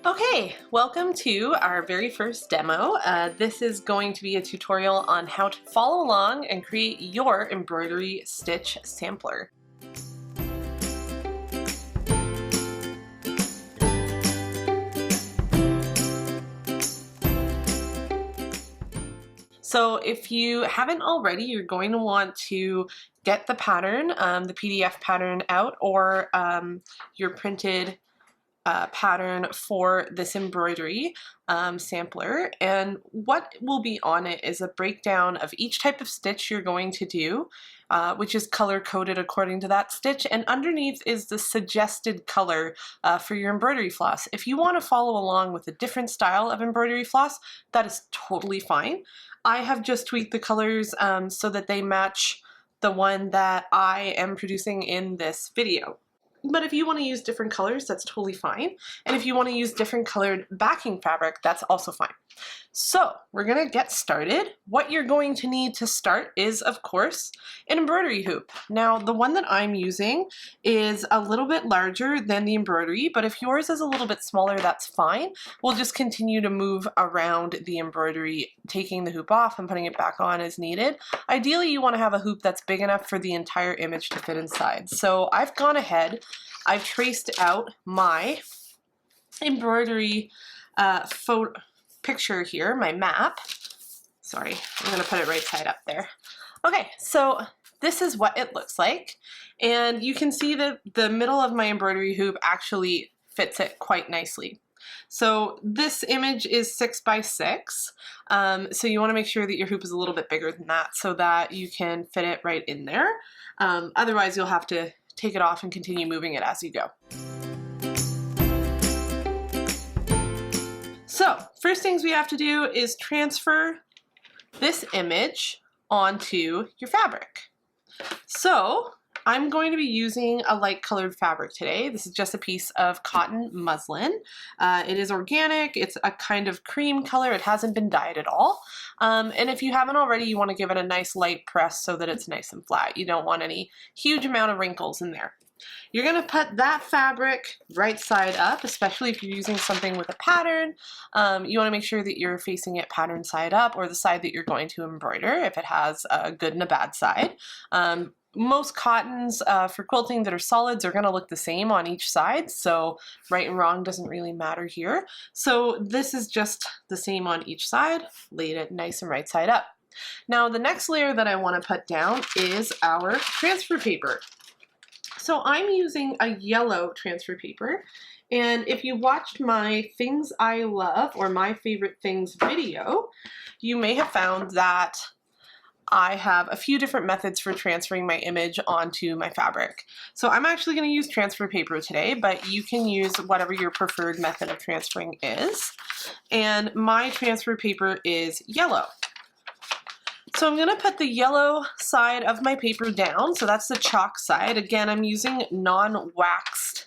Okay, welcome to our very first demo. This is going to be a tutorial on how to follow along and create your embroidery stitch sampler. So if you haven't already, you're going to want to get the pattern, the PDF pattern out, or your printed pattern for this embroidery sampler, and what will be on it is a breakdown of each type of stitch you're going to do, which is color coded according to that stitch, and underneath is the suggested color for your embroidery floss. If you want to follow along with a different style of embroidery floss, that is totally fine. I have just tweaked the colors so that they match the one that I am producing in this video. But if you want to use different colors, that's totally fine. And if you want to use different colored backing fabric, that's also fine. So we're going to get started. What you're going to need to start is, of course, an embroidery hoop. Now, the one that I'm using is a little bit larger than the embroidery, but if yours is a little bit smaller, that's fine. We'll just continue to move around the embroidery, taking the hoop off and putting it back on as needed. Ideally, you want to have a hoop that's big enough for the entire image to fit inside. So I've gone ahead, I've traced out my embroidery picture here, my map. Sorry, I'm going to put it right side up there. Okay, so this is what it looks like, and you can see that the middle of my embroidery hoop actually fits it quite nicely. So this image is 6 by 6, so you want to make sure that your hoop is a little bit bigger than that so that you can fit it right in there. Otherwise you'll have to take it off and continue moving it as you go. So first things we have to do is transfer this image onto your fabric. So I'm going to be using a light colored fabric today. This is just a piece of cotton muslin. It is organic, it's a kind of cream color, it hasn't been dyed at all. And if you haven't already, you want to give it a nice light press so that it's nice and flat. You don't want any huge amount of wrinkles in there. You're going to put that fabric right side up, especially if you're using something with a pattern. You want to make sure that you're facing it pattern side up, or the side that you're going to embroider if it has a good and a bad side. Most cottons for quilting that are solids are going to look the same on each side, so right and wrong doesn't really matter here. So this is just the same on each side, laid it nice and right side up. Now the next layer that I want to put down is our transfer paper. So I'm using a yellow transfer paper, and if you watched my Things I Love or My Favorite Things video, you may have found that I have a few different methods for transferring my image onto my fabric. So I'm actually going to use transfer paper today, but you can use whatever your preferred method of transferring is. And my transfer paper is yellow. So I'm going to put the yellow side of my paper down, so that's the chalk side. Again, I'm using non-waxed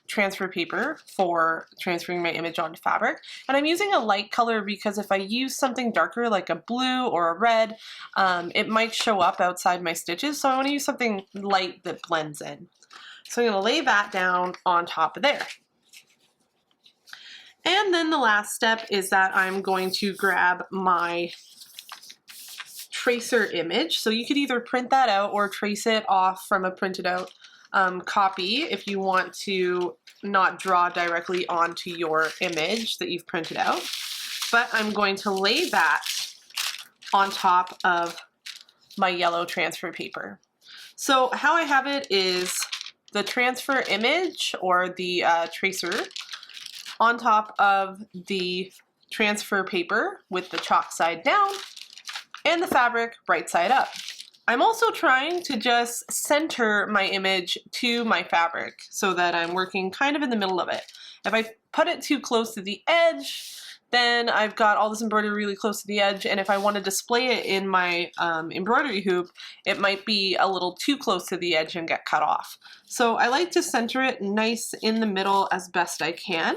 transfer paper for transferring my image onto fabric. And I'm using a light color because if I use something darker like a blue or a red, it might show up outside my stitches, so I want to use something light that blends in. So I'm going to lay that down on top of there. And then the last step is that I'm going to grab my tracer image. So you could either print that out or trace it off from a printed out copy if you want to not draw directly onto your image that you've printed out. But I'm going to lay that on top of my yellow transfer paper. So how I have it is the transfer image, or the tracer, on top of the transfer paper with the chalk side down, and the fabric right side up. I'm also trying to just center my image to my fabric so that I'm working kind of in the middle of it. If I put it too close to the edge, then I've got all this embroidery really close to the edge, and if I want to display it in my embroidery hoop, it might be a little too close to the edge and get cut off. So I like to center it nice in the middle as best I can.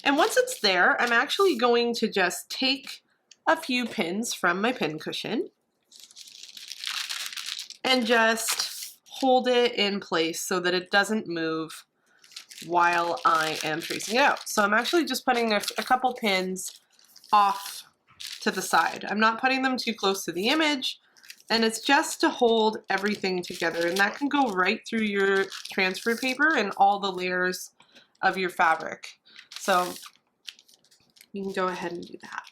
And once it's there, I'm actually going to just take a few pins from my pin cushion and just hold it in place so that it doesn't move while I am tracing it out. So I'm actually just putting a couple pins off to the side. I'm not putting them too close to the image, and it's just to hold everything together, and that can go right through your transfer paper and all the layers of your fabric. So you can go ahead and do that.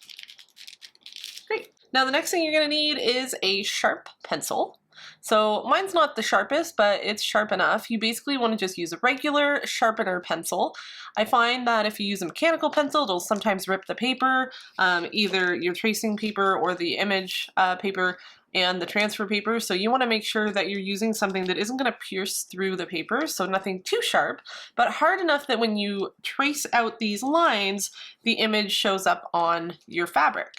Great. Now the next thing you're going to need is a sharp pencil. So mine's not the sharpest, but it's sharp enough. You basically want to just use a regular sharpener pencil. I find that if you use a mechanical pencil, it'll sometimes rip the paper, either your tracing paper or the image paper and the transfer paper. So you want to make sure that you're using something that isn't going to pierce through the paper, so nothing too sharp, but hard enough that when you trace out these lines, the image shows up on your fabric.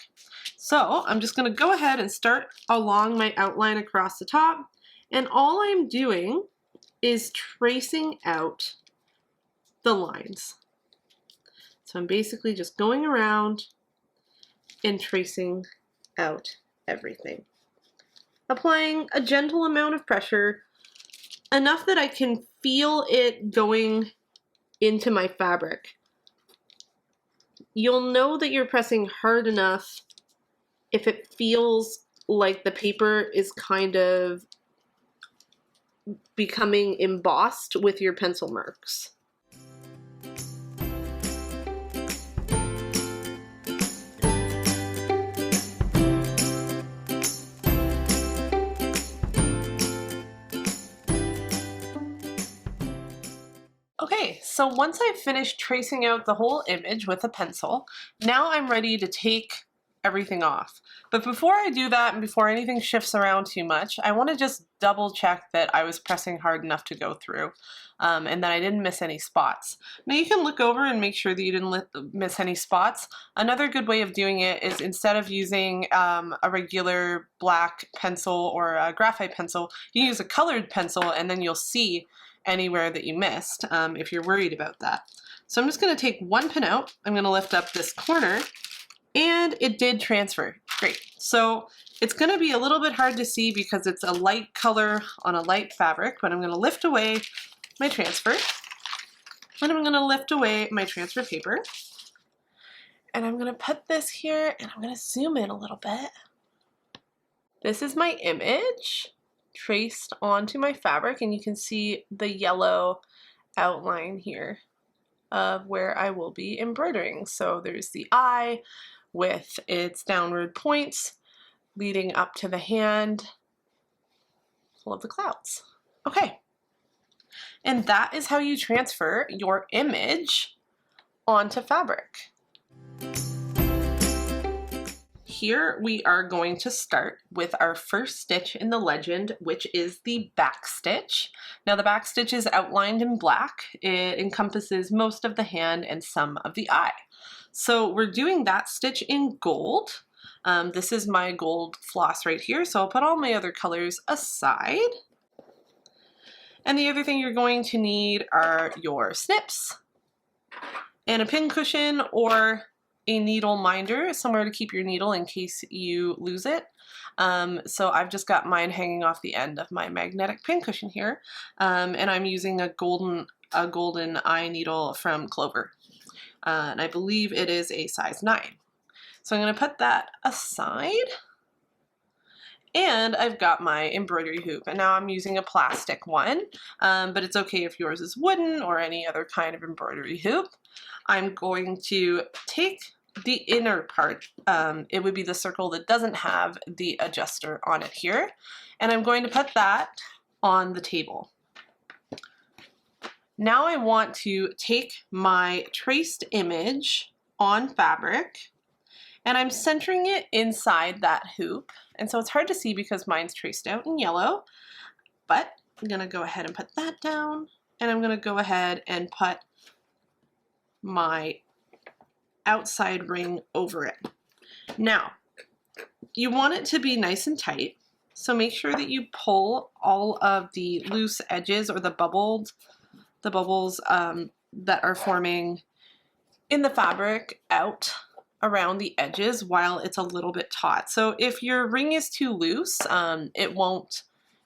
So I'm just going to go ahead and start along my outline across the top, and all I'm doing is tracing out the lines. So I'm basically just going around and tracing out everything. Applying a gentle amount of pressure, enough that I can feel it going into my fabric. You'll know that you're pressing hard enough if it feels like the paper is kind of becoming embossed with your pencil marks. Okay, so once I've finished tracing out the whole image with a pencil, now I'm ready to take everything off. But before I do that and before anything shifts around too much, I want to just double check that I was pressing hard enough to go through and that I didn't miss any spots. Now you can look over and make sure that you didn't miss any spots. Another good way of doing it is instead of using a regular black pencil or a graphite pencil, you use a colored pencil and then you'll see anywhere that you missed if you're worried about that. So I'm just going to take one pin out. I'm going to lift up this corner, and it did transfer. Great. So it's going to be a little bit hard to see because it's a light color on a light fabric, but I'm going to lift away my transfer, and I'm going to lift away my transfer paper, and I'm going to put this here, and I'm going to zoom in a little bit. This is my image traced onto my fabric, and you can see the yellow outline here of where I will be embroidering. So there's the eye with its downward points leading up to the hand full of the clouds. Okay, and that is how you transfer your image onto fabric. Here we are going to start with our first stitch in the legend, which is the back stitch. Now the back stitch is outlined in black. It encompasses most of the hand and some of the eye. So we're doing that stitch in gold. This is my gold floss right here, so I'll put all my other colors aside. And the other thing you're going to need are your snips and a pin cushion or a needle minder, somewhere to keep your needle in case you lose it. So I've just got mine hanging off the end of my magnetic pin cushion here, and I'm using a golden eye needle from Clover, and I believe it is a size 9. So I'm going to put that aside, and I've got my embroidery hoop, and now I'm using a plastic one, but it's okay if yours is wooden or any other kind of embroidery hoop. I'm going to take the inner part, it would be the circle that doesn't have the adjuster on it here, and I'm going to put that on the table. Now I want to take my traced image on fabric, and I'm centering it inside that hoop, and so it's hard to see because mine's traced out in yellow, but I'm going to go ahead and put that down, and I'm going to go ahead and put my outside ring over it. Now, you want it to be nice and tight, so make sure that you pull all of the loose edges or the bubbles that are forming in the fabric out around the edges while it's a little bit taut. So if your ring is too loose, it won't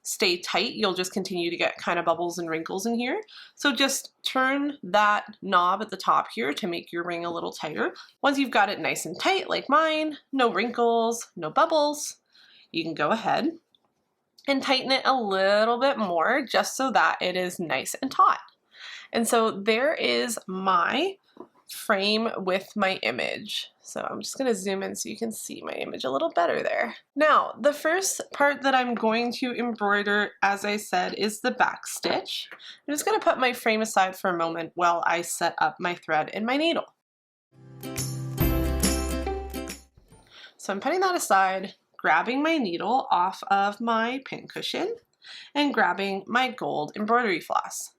stay tight, you'll just continue to get kind of bubbles and wrinkles in here. So just turn that knob at the top here to make your ring a little tighter. Once you've got it nice and tight like mine, no wrinkles, no bubbles, you can go ahead and tighten it a little bit more just so that it is nice and taut. And so there is my frame with my image. So I'm just going to zoom in so you can see my image a little better there. Now, the first part that I'm going to embroider, as I said, is the back stitch. I'm just going to put my frame aside for a moment while I set up my thread and my needle. So I'm putting that aside, grabbing my needle off of my pincushion, and grabbing my gold embroidery floss.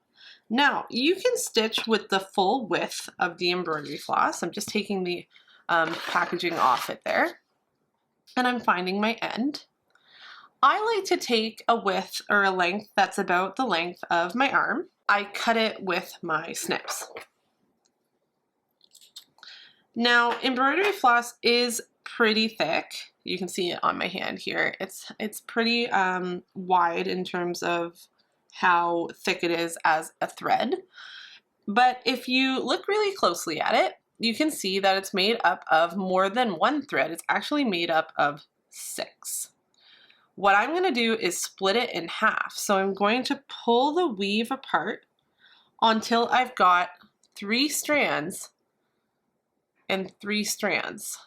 Now, you can stitch with the full width of the embroidery floss. I'm just taking the packaging off it there, and I'm finding my end. I like to take a width or a length that's about the length of my arm. I cut it with my snips. Now, embroidery floss is pretty thick. You can see it on my hand here. It's pretty wide in terms of how thick it is as a thread. But if you look really closely at it, you can see that it's made up of more than one thread. It's actually made up of 6. What I'm going to do is split it in half. So I'm going to pull the weave apart until I've got 3 strands and 3 strands.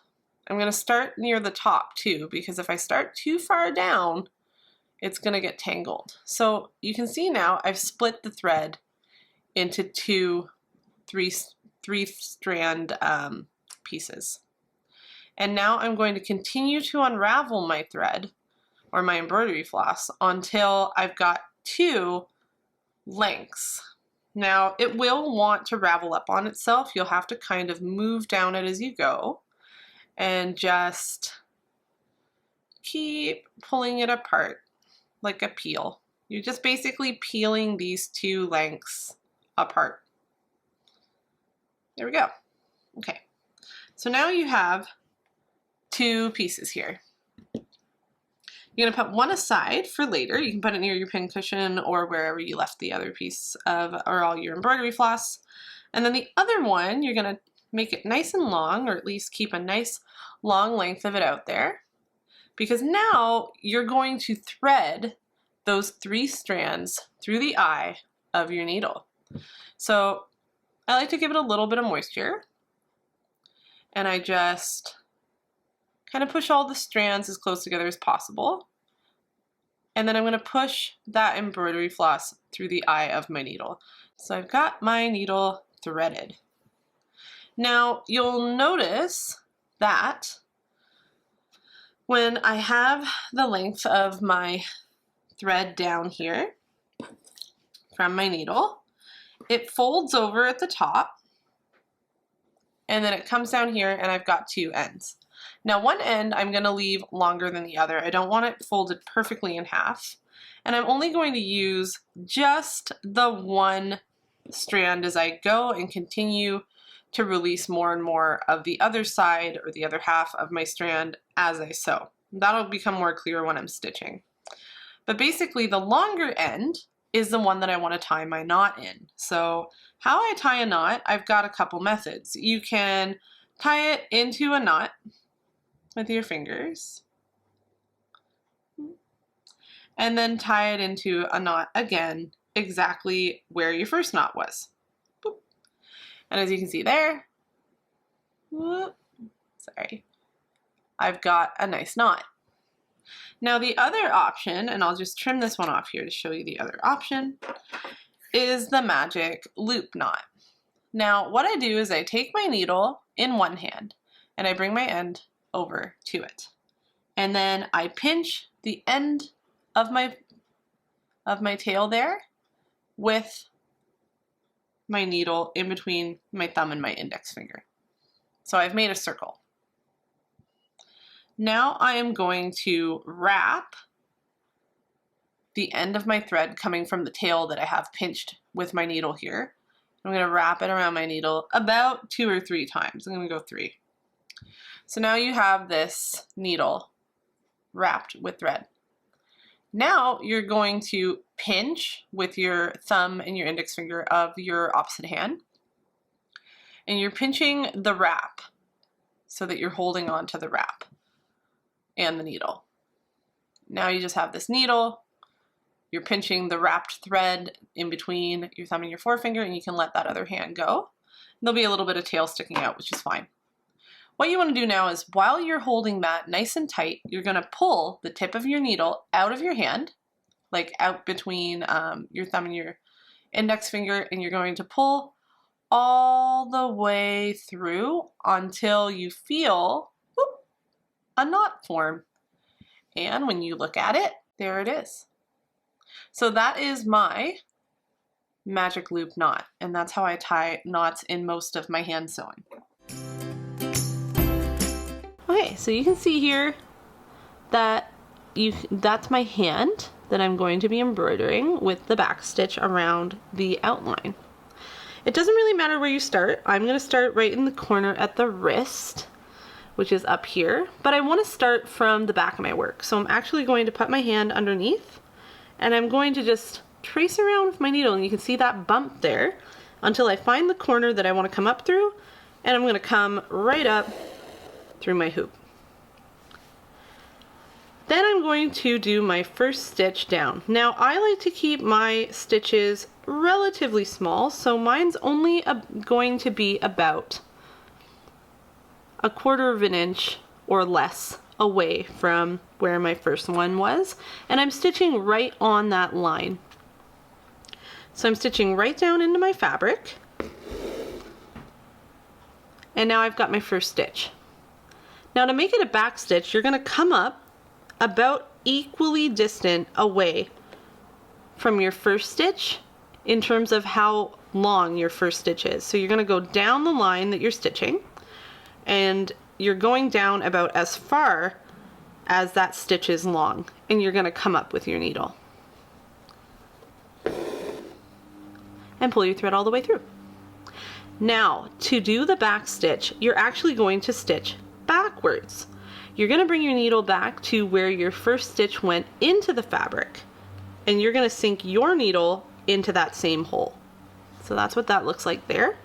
I'm going to start near the top too, because if I start too far down, it's going to get tangled. So you can see now I've split the thread into 2 three strand pieces. And now I'm going to continue to unravel my thread or my embroidery floss until I've got 2 lengths. Now it will want to ravel up on itself. You'll have to kind of move down it as you go and just keep pulling it apart like a peel. You're just basically peeling these 2 lengths apart. There we go. Okay, so now you have 2 pieces here. You're gonna put one aside for later. You can put it near your pincushion or wherever you left the other piece of, or all your embroidery floss. And then the other one, you're gonna make it nice and long, or at least keep a nice long length of it out there, because now you're going to thread those 3 strands through the eye of your needle. So I like to give it a little bit of moisture, and I just kind of push all the strands as close together as possible. And then I'm going to push that embroidery floss through the eye of my needle. So I've got my needle threaded. Now you'll notice that when I have the length of my thread down here from my needle, it folds over at the top, and then it comes down here, and I've got 2 ends. Now one end I'm going to leave longer than the other. I don't want it folded perfectly in half, and I'm only going to use just the 1 strand as I go and continue to release more and more of the other side or the other half of my strand as I sew. That'll become more clear when I'm stitching. But basically the longer end is the one that I want to tie my knot in. So how I tie a knot, I've got a couple methods. You can tie it into a knot with your fingers, and then tie it into a knot again exactly where your first knot was. Boop. And as you can see there, whoop, sorry, I've got a nice knot. Now the other option, and I'll just trim this one off here to show you the other option, is the magic loop knot. Now what I do is I take my needle in one hand and I bring my end over to it. And then I pinch the end of my tail there with my needle in between my thumb and my index finger. So I've made a circle. Now I am going to wrap the end of my thread coming from the tail that I have pinched with my needle here. I'm going to wrap it around my needle about 2 or 3 times. I'm going to go 3. So now you have this needle wrapped with thread. Now you're going to pinch with your thumb and your index finger of your opposite hand, and you're pinching the wrap so that you're holding on to the wrap and the needle. Now you just have this needle, you're pinching the wrapped thread in between your thumb and your forefinger, and you can let that other hand go. There'll be a little bit of tail sticking out, which is fine. What you want to do now is, while you're holding that nice and tight, you're going to pull the tip of your needle out of your hand, like out between your thumb and your index finger, and you're going to pull all the way through until you feel a knot form. And when you look at it, there it is. So that is my magic loop knot, and that's how I tie knots in most of my hand sewing. Okay, so you can see here that that's my hand that I'm going to be embroidering with the back stitch around the outline. It doesn't really matter where you start. I'm going to start right in the corner at the wrist, which is up here, but I want to start from the back of my work. So I'm actually going to put my hand underneath, and I'm going to just trace around with my needle, and you can see that bump there until I find the corner that I want to come up through, and I'm going to come right up through my hoop. Then I'm going to do my first stitch down. Now I like to keep my stitches relatively small, so mine's only going to be about 1/4 of an inch or less away from where my first one was, and I'm stitching right on that line. So I'm stitching right down into my fabric, and now I've got my first stitch. Now to make it a back stitch, you're going to come up about equally distant away from your first stitch in terms of how long your first stitch is. So you're going to go down the line that you're stitching, and you're going down about as far as that stitch is long, and you're going to come up with your needle and pull your thread all the way through. Now to do the back stitch, you're actually going to stitch backwards. You're going to bring your needle back to where your first stitch went into the fabric, and you're going to sink your needle into that same hole. So that's what that looks like there.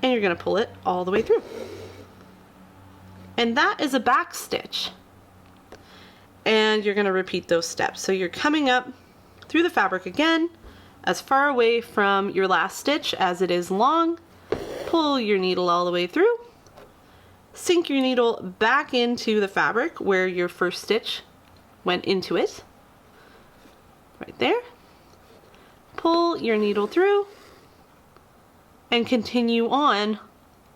And you're going to pull it all the way through. And that is a back stitch. And you're going to repeat those steps. So you're coming up through the fabric again, as far away from your last stitch as it is long. Pull your needle all the way through. Sink your needle back into the fabric where your first stitch went into it. Right there. Pull your needle through and continue on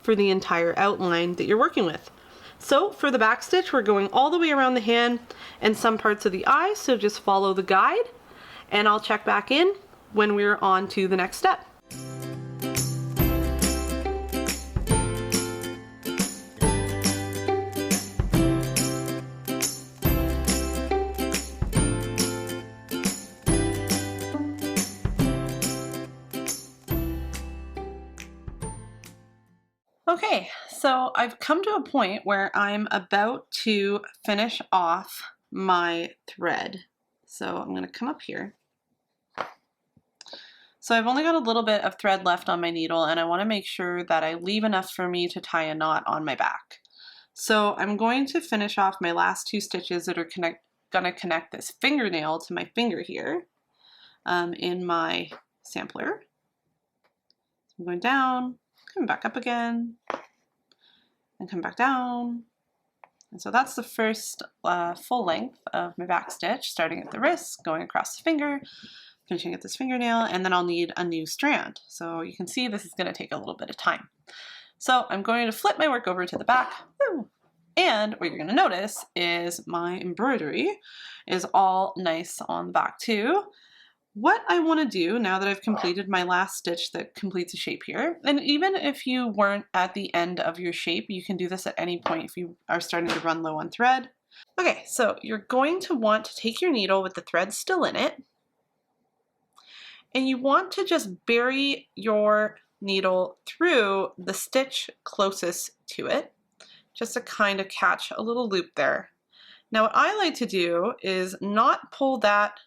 for the entire outline that you're working with. So for the back stitch, we're going all the way around the hand and some parts of the eye, so just follow the guide, and I'll check back in when we're on to the next step. Okay, so I've come to a point where I'm about to finish off my thread. So I'm going to come up here. So I've only got a little bit of thread left on my needle, and I want to make sure that I leave enough for me to tie a knot on my back. So I'm going to finish off my last 2 stitches that are going to connect this fingernail to my finger here in my sampler. So I'm going down, come back up again, and come back down. And so that's the first full length of my back stitch, starting at the wrist, going across the finger, finishing at this fingernail, and then I'll need a new strand. So you can see this is going to take a little bit of time. So I'm going to flip my work over to the back. And what you're going to notice is my embroidery is all nice on the back too. What I want to do now that I've completed my last stitch that completes a shape here, and even if you weren't at the end of your shape, you can do this at any point if you are starting to run low on thread. Okay, so you're going to want to take your needle with the thread still in it, and you want to just bury your needle through the stitch closest to it, just to kind of catch a little loop there. Now what I like to do is not pull that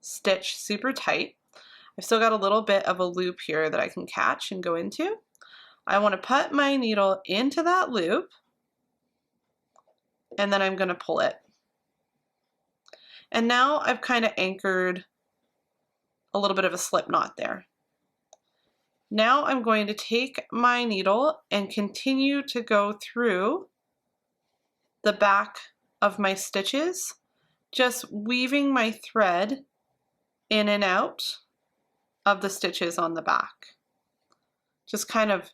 stitch super tight. I've still got a little bit of a loop here that I can catch and go into. I want to put my needle into that loop, and then I'm going to pull it. And now I've kind of anchored a little bit of a slip knot there. Now I'm going to take my needle and continue to go through the back of my stitches, just weaving my thread in and out of the stitches on the back. Just kind of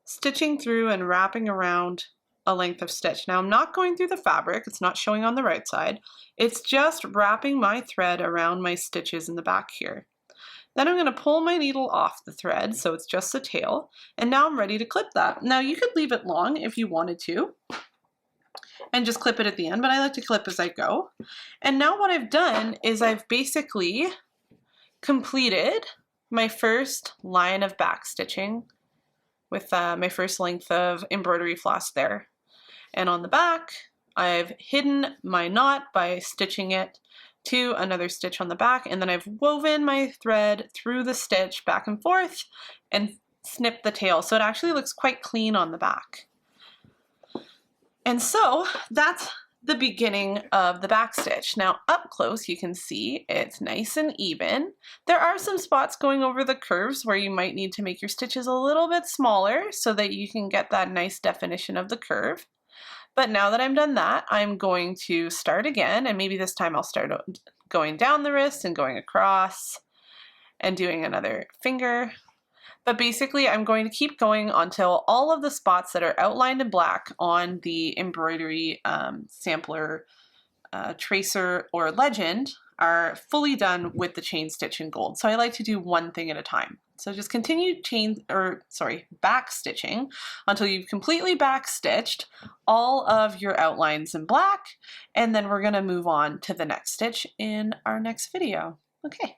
stitching through and wrapping around a length of stitch. Now I'm not going through the fabric, it's not showing on the right side, it's just wrapping my thread around my stitches in the back here. Then I'm going to pull my needle off the thread, so it's just the tail, and now I'm ready to clip that. Now you could leave it long if you wanted to, and just clip it at the end, but I like to clip as I go. And now what I've done is I've basically completed my first line of back stitching with my first length of embroidery floss there. And on the back, I've hidden my knot by stitching it to another stitch on the back, and then I've woven my thread through the stitch back and forth and snipped the tail, so it actually looks quite clean on the back. And so that's the beginning of the back stitch. Now up close you can see it's nice and even. There are some spots going over the curves where you might need to make your stitches a little bit smaller so that you can get that nice definition of the curve. But now that I'm done that, I'm going to start again, and maybe this time I'll start going down the wrist and going across and doing another finger. But basically I'm going to keep going until all of the spots that are outlined in black on the embroidery sampler tracer or legend are fully done with the chain stitch in gold. So I like to do one thing at a time. So just continue back stitching until you've completely back stitched all of your outlines in black, and then we're going to move on to the next stitch in our next video. Okay.